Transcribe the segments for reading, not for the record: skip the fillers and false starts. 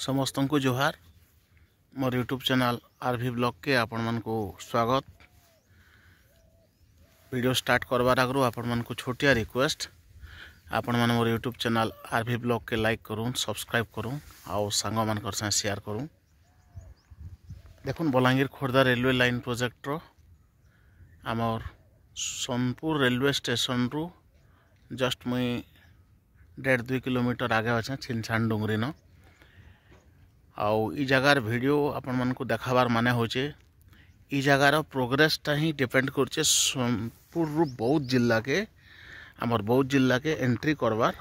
समस्त को जोहार मोर यूट्यूब चैनल आरवी ब्लॉग के आपण मन को स्वागत। वीडियो स्टार्ट करवार आगु आपण मन को छोटिया रिक्वेस्ट, आपण मन मोर यूट्यूब चैनल आरवी ब्लॉग के लाइक करूँ, सब्सक्राइब करूँ और सांग मान साथ शेयर करूँ। देखुन Balangir Khordha railway line project रो आमर सोनपुर रेलवे स्टेशन रु जस्ट मुई 1.5-2 किलोमीटर आगे अच्छे छिनछान डुंगरी न आउ ई जगार वीडियो आपण मन को देखाबार माने होचे ई जगार प्रोग्रेसटा ही डिपेंड करछे सोनपुर रु बौद्ध जिला के आमर बौद्ध जिला के एंट्री करवार।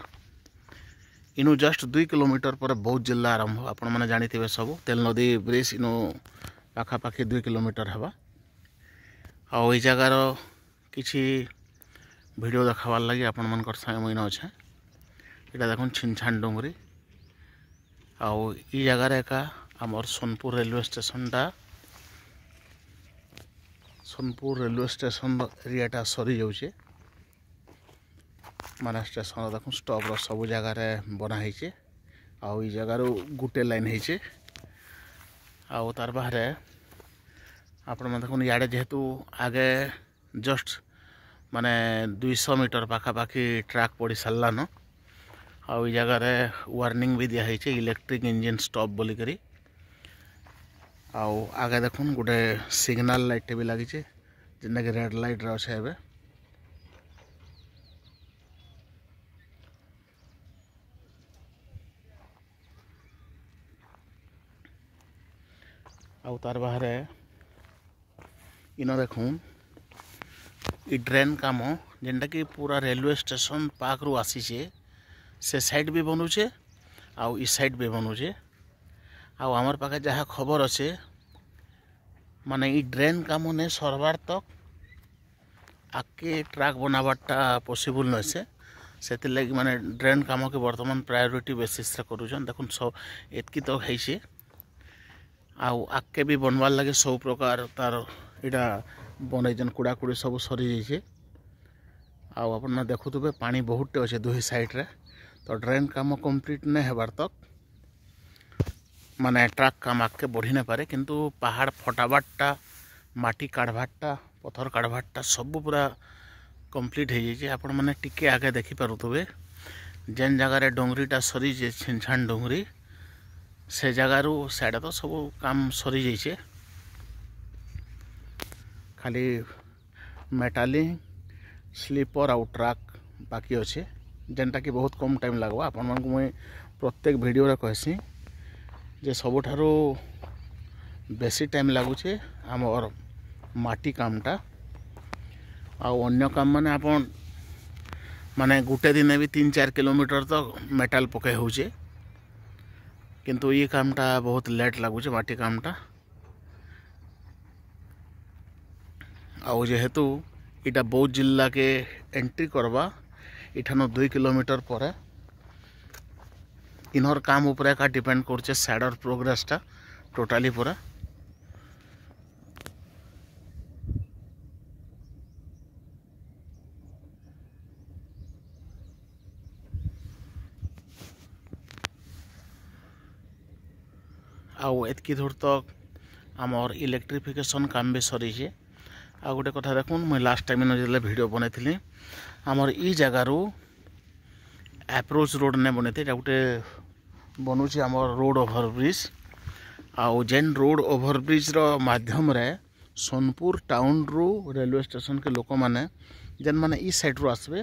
इनु जस्ट 2 किलोमीटर पर बौद्ध जिला आरंभ। आपण माने जानिथिबे सब तेल नदी ब्रिज इनु पाखापाखि 2 किलोमीटर हवा। आउ ई जगार किछि वीडियो देखाबार लगी आपण मनकर संगे मुई न अच्छे। इटा देखुन छिनछान डुंगरी आउ ई जगार एका आमर सोनपुर रेलवे स्टेशन एरियाटा सरी जाऊे माने स्टेशन देखुन स्टॉप रो सब जगार बना होइछे। आउ ई जगार गुटे लाइन होइछे आउ तार बाहरे आपण मन देखुन याडे जेहेतु आगे जस्ट माने 200 मीटर पाखापाखि ट्रैक पड़ी सारला न आउ ई जगार वार्निंग भी दिया है इलेक्ट्रिक इंजन स्टॉप बोली करी। आउ आगे देखुन गोटे सिग्नल लाइट भी लगी जेनटा कि रेड लाइट अच्छे एवं आउ तार बाहर इन देखुन ई ड्रेन काम जेनटा कि पूरा रेलवे स्टेशन पाक रु आसीचे से साइड भी बनूचे आउ ई साइड भी बनूचे। आउ आमर पाखे जहाँ खबर अच्छे माने ई ड्रेन काम ने सरवार तक आके ट्रैक बनाबारटा पॉसिबल नसे से लगी माने ड्रेन काम के वर्तमान प्रायोरिटी बेसिस रे करूछन। देखुन सब एतकी तक है आउ आके भी बनवार लगे सब प्रकार तार इटा बनईजन कुड़ाकुड़ी सब सरी जाइए। आउ अपन देखुवे पानी बहुत अच्छे दुई साइड रे तो ड्रेन काम कंप्लीट नहीं होबार तक माने ट्रक काम आगे बढ़ी नहीं पारे किंतु पहाड़ फटाबारटा माटी काढ़बारटा पथर काढ़बारटा सब पूरा कंप्लीट हो जाइए। आपण मैंने टिके आगे देखी पारुथुबे जेन जगार डोंगरीटा सरी छिनछान डोंगरी से जगारू साइड तो सब काम सरी जाइए। खाली मेटालिंग स्लीपर आउ ट्रक बाकी अच्छे जेनटा कि बहुत कम टाइम लगवा। आपण मन को मुई प्रत्येक वीडियो रे कहसी जे सबुठारो बेसी टाइम लगुचे आमर माटी कामटा आउ अन्य काम माने आपण माने गुटे दिन भी 3-4 किलोमीटर तक मेटाल पके होचे किंतु ये कामटा बहुत लेट लगुचे माटी कामटा। आउ जेहेतु इटा बौद्ध जिला के एंट्री करवा इठानो 2 किलोमीटर पर इनर काम उपरे का डिपेंड करछे साइडर प्रोग्रेसटा टोटाली पूरा। आउ एतकी दूर तक आमर इलेक्ट्रिफिकेशन काम भी सरीचे। आ गोटे कथा देखुन मुझे लास्ट टाइम जो वीडियो बनई आमर ई जगारू एप्रोच रोड ने बने गोटे बनूची आमर रोड ओभरब्रिज आउ जेन रोड ओभरब्रिज रो माध्यम रे सोनपुर टाउन रु रेलवे स्टेशन के लोक माने जेन माने ई साइड रु आसबे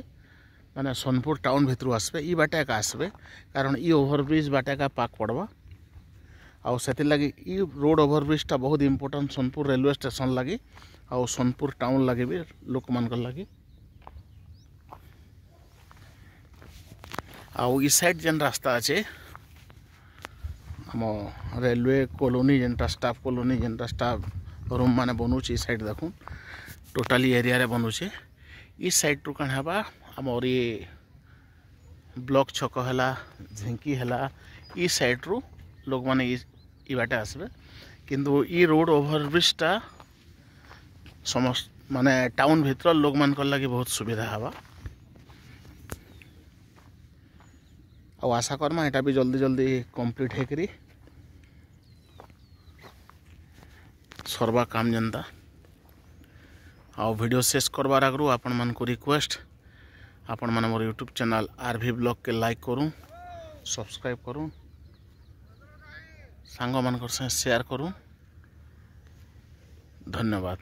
माने सोनपुर टाउन भितर आसबे ई बाटे का आसबे कारण ई ओभरब्रिज बाटे का पाक पड़वा। आउ से लगी ई रोड ओभरब्रिजटा बहुत इम्पोर्टेंट सोनपुर रेलवे स्टेशन लगी आउ सोनपुर टाउन लगे भी लोक मान लगी। आउ ई साइड जेन रास्ता अच्छे आम रेलवे कॉलोनी जेनटा स्टाफ कॉलोनी जेनटा स्टाफ रूम माने बनूचे ई साइड देखुन टोटाली एरिया रे बनूचे। ई साइड टू कण हबा आमर ये ब्लॉक छक है झिंकी है ई साइड रु लोक माने ई बाटे आसबे किंतु ई रोड ओभरब्रिजटा समस्त माने टाउन भीतर लोक मान लगी बहुत सुविधा हवा। आशा करमा एटा भी जल्दी जल्दी कंप्लीट होकरी सरवा काम जनता आ वीडियो शेष करवार आगु आपण मन को रिक्वेस्ट आपण मन मोर यूट्यूब चैनल आरवी ब्लॉग के लाइक करूँ सब्सक्राइब करूँ सांग मान शेयर करूँ। धन्यवाद।